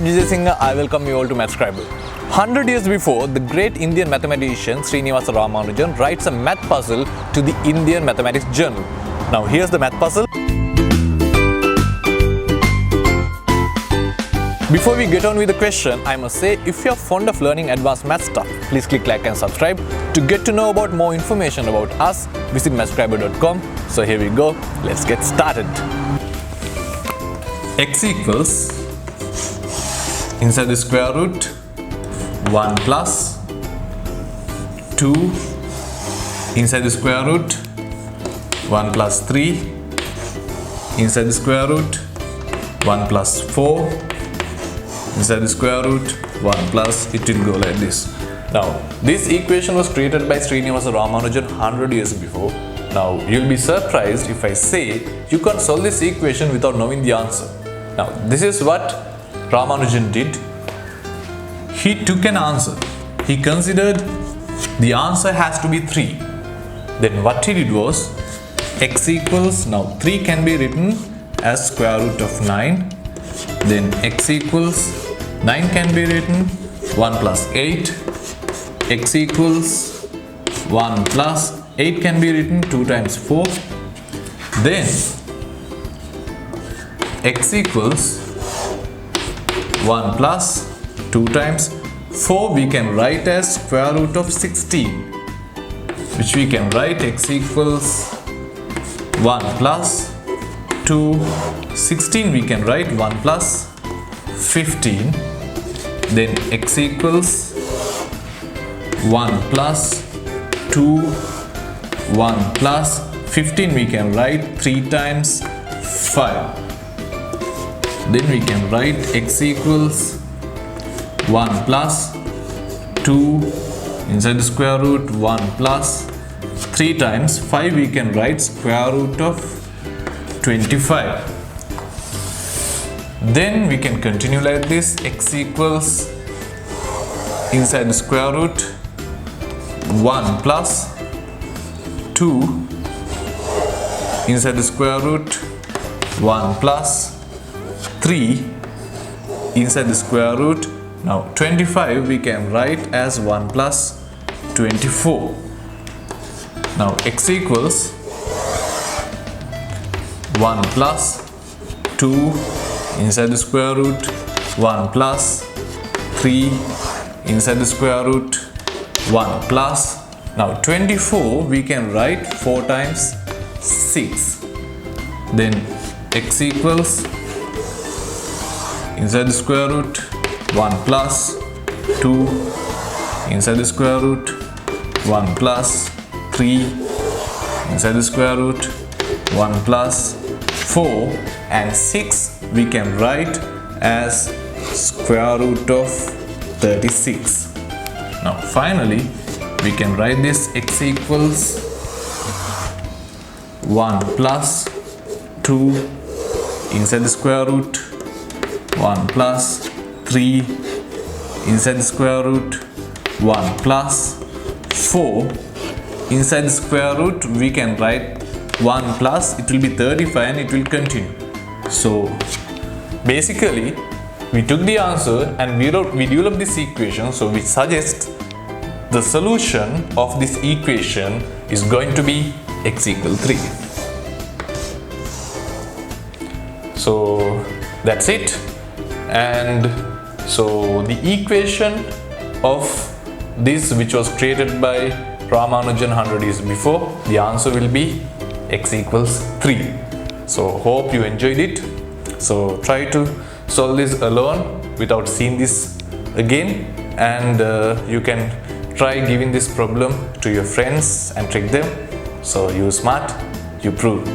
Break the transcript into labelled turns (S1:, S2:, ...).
S1: Vijay Singh. I welcome you all to Mathscriber. 100 years before, the great Indian mathematician Srinivasa Ramanujan writes a math puzzle to the Indian Mathematics Journal. Now here's the math puzzle. Before we get on with the question, I must say, if you're fond of learning advanced math stuff, please click like and subscribe. To get to know about more information about us, visit mathscriber.com. So here we go, let's get started. X equals, inside the square root, 1 plus 2, inside the square root, 1 plus 3, inside the square root, 1 plus 4, inside the square root, 1 plus, it will go like this. Now, this equation was created by Srinivasa Ramanujan 100 years before. Now, you'll be surprised if I say you can't solve this equation without knowing the answer. Now, this is what Ramanujan did. He took an answer. He considered the answer has to be 3. Then what he did was, x equals, now 3 can be written as square root of 9. Then x equals, 9 can be written 1 plus 8. X equals 1 plus 8 can be written 2 times 4. Then x equals 1 plus 2 times 4 we can write as square root of 16, which we can write x equals 1 plus 2, 16 we can write 1 plus 15. Then x equals 1 plus 2, 1 plus 15 we can write 3 times 5. Then we can write x equals 1 plus 2, inside the square root, 1 plus 3 times 5 we can write square root of 25. Then we can continue like this. X equals, inside the square root, 1 plus 2, inside the square root, 1 plus 3, inside the square root. Now 25 we can write as 1 plus 24. Now x equals 1 plus 2, inside the square root, 1 plus 3, inside the square root, 1 plus. Now 24 we can write 4 times 6. Then x equals, inside the square root, 1 plus 2, inside the square root, 1 plus 3, inside the square root, 1 plus 4, and 6 we can write as square root of 36. Now finally we can write this. X equals 1 plus 2, inside the square root, 1 plus 3, inside the square root, 1 plus 4, inside the square root we can write 1 plus, it will be 35 and it will continue. So basically we took the answer and we developed this equation. So we suggest the solution of this equation is going to be x equals 3. So that's it. And so the equation of this, which was created by Ramanujan 100 years before, the answer will be x equals 3. So hope you enjoyed it. So try to solve this alone without seeing this again, and you can try giving this problem to your friends and trick them. So you smart, you prove.